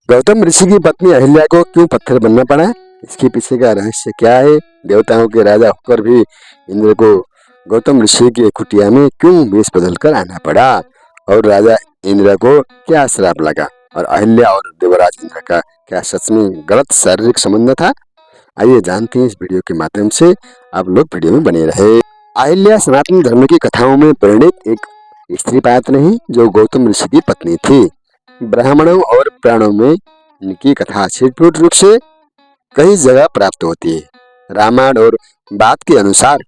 गौतम ऋषि की पत्नी अहिल्या को क्यों पत्थर बनना पड़ा? इसके पीछे का रहस्य क्या है? देवताओं के राजा होकर भी इंद्र को गौतम ऋषि की कुटिया में क्यों वेश बदल कर आना पड़ा? और राजा इंद्र को क्या श्राप लगा? और अहिल्या और देवराज इंद्र का क्या सच में गलत शारीरिक संबंध था? आइए जानते हैं इस वीडियो के माध्यम से। आप लोग वीडियो में बने रहे। अहिल्या सनातन धर्म की कथाओं में वर्णित एक स्त्री पात्र नहीं जो गौतम ऋषि की पत्नी थी। ब्राह्मणों और पुराणों में इनकी कथा छिटपुट रूप से कई जगह प्राप्त होती है। रामायण और बात के अनुसार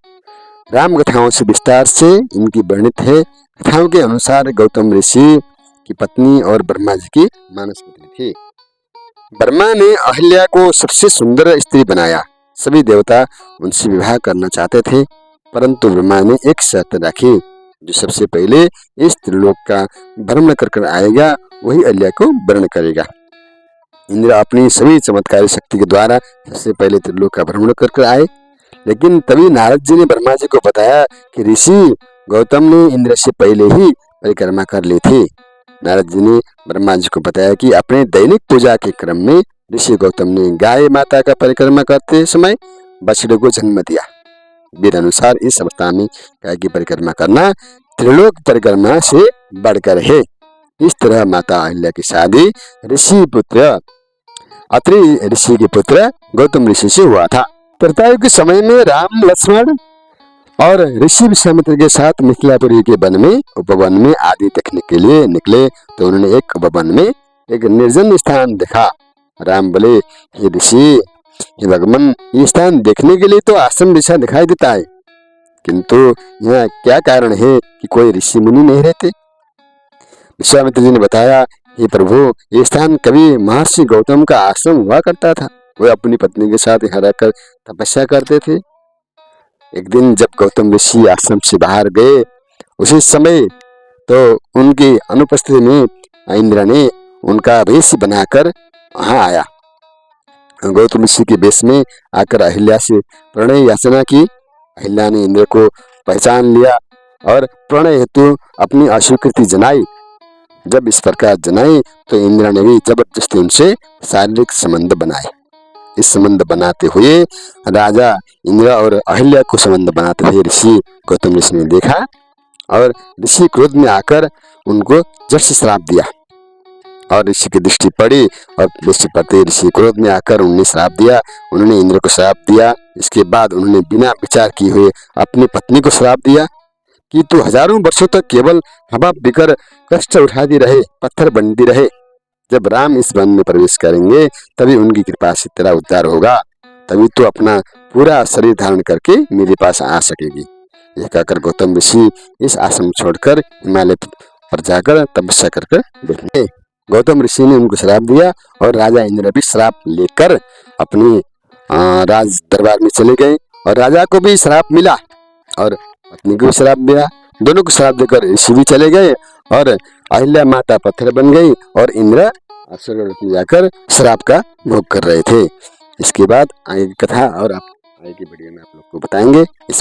राम कथाओं से विस्तार से इनकी वर्णित है। कथाओं के अनुसार गौतम ऋषि की पत्नी और ब्रह्मा जी की मानस पत्नी थी। ब्रह्मा ने अहिल्या को सबसे सुंदर स्त्री बनाया। सभी देवता उनसे विवाह करना चाहते थे, परंतु ब्रह्मा ने एक शर्त रखी, जो सबसे पहले इस त्रिलोक का भ्रमण कर आएगा वही अहिल्या को वर्ण करेगा। इंद्र अपनी सभी चमत्कारी शक्ति के द्वारा सबसे पहले त्रिलोक का भ्रमण कर आए, लेकिन तभी नारद जी ने ब्रह्मा जी को बताया कि ऋषि गौतम ने इंद्र से पहले ही परिक्रमा कर ली थी। नारद जी ने ब्रह्मा जी को बताया कि अपने दैनिक पूजा के क्रम में ऋषि गौतम ने गाय माता का परिक्रमा करते समय बछड़े को जन्म दिया। वेद अनुसार इस अवस्था में गाय की परिक्रमा करना त्रिलोक परिक्रमा से बढ़कर है। इस तरह माता अहिल्या की शादी ऋषि पुत्र अत्रि ऋषि के पुत्र गौतम ऋषि से हुआ था। त्रेतायुग के समय में राम लक्ष्मण और ऋषि विश्वामित्र के साथ मिथिलापुरी के वन में उपवन में आदि देखने के लिए निकले तो उन्होंने एक उपवन में एक निर्जन स्थान देखा। राम बोले, हे ऋषि, हे भगवान, ये स्थान देखने के लिए तो आश्रम जैसा दिखाई देता है, किंतु यहाँ क्या कारण है कि कोई ऋषि मुनि नहीं रहते? विश्वामित्र जी ने बताया, हे प्रभु, ये स्थान कभी महर्षि गौतम का आश्रम हुआ करता था। वे अपनी पत्नी के साथ यहाँ रहकर तपस्या करते थे। एक दिन जब गौतम ऋषि आश्रम से बाहर गए, उसी समय तो उनकी अनुपस्थिति में इंद्र ने उनका वेश बनाकर वहां आया। गौतम ऋषि के वेश में आकर अहिल्या से प्रणय याचना की। अहिल्या ने इंद्र को पहचान लिया और प्रणय हेतु अपनी अस्वीकृति जनाई। जब इस प्रकार जनाई तो इंद्र ने भी जबरदस्ती उनसे शारीरिक संबंध बनाए। इस संबंध बनाते हुए राजा इंद्र और अहिल्या को संबंध बनाते हुए ऋषि गौतम ऋषि ने देखा और ऋषि क्रोध में आकर उनको जड़ से श्राप दिया। और ऋषि की दृष्टि पड़ी और दृष्टि पड़ते ऋषि क्रोध में आकर उन्हें श्राप दिया। उन्होंने इंद्र को श्राप दिया। इसके बाद उन्होंने बिना विचार किए हुए अपनी पत्नी को श्राप दिया कि तू हजारों वर्षों तक केवल हवा पीकर कष्ट उठाती रहे, पत्थर बनती रहे। जब राम इस वन में प्रवेश करेंगे तभी उनकी कृपा से तेरा उद्धार होगा, तभी तू अपना पूरा शरीर धारण करके मेरे पास आ सकेगी। यह कहकर गौतम ऋषि इस आश्रम छोड़कर हिमालय पर जाकर तपस्या कर बैठे। गौतम ऋषि ने उनको श्राप दिया और राजा इंद्र भी श्राप लेकर अपनी राज दरबार में चले गए और राजा को भी श्राप मिला और पत्नी को श्राप दिया। दोनों को श्राप देकर ऋषि भी चले गए और अहिल्या माता पत्थर बन गई और इंद्र स्वर्ग में जाकर श्राप का भोग कर रहे थे। इसके बाद आगे की कथा और आगे की वीडियो में आप लोग को बताएंगे। इस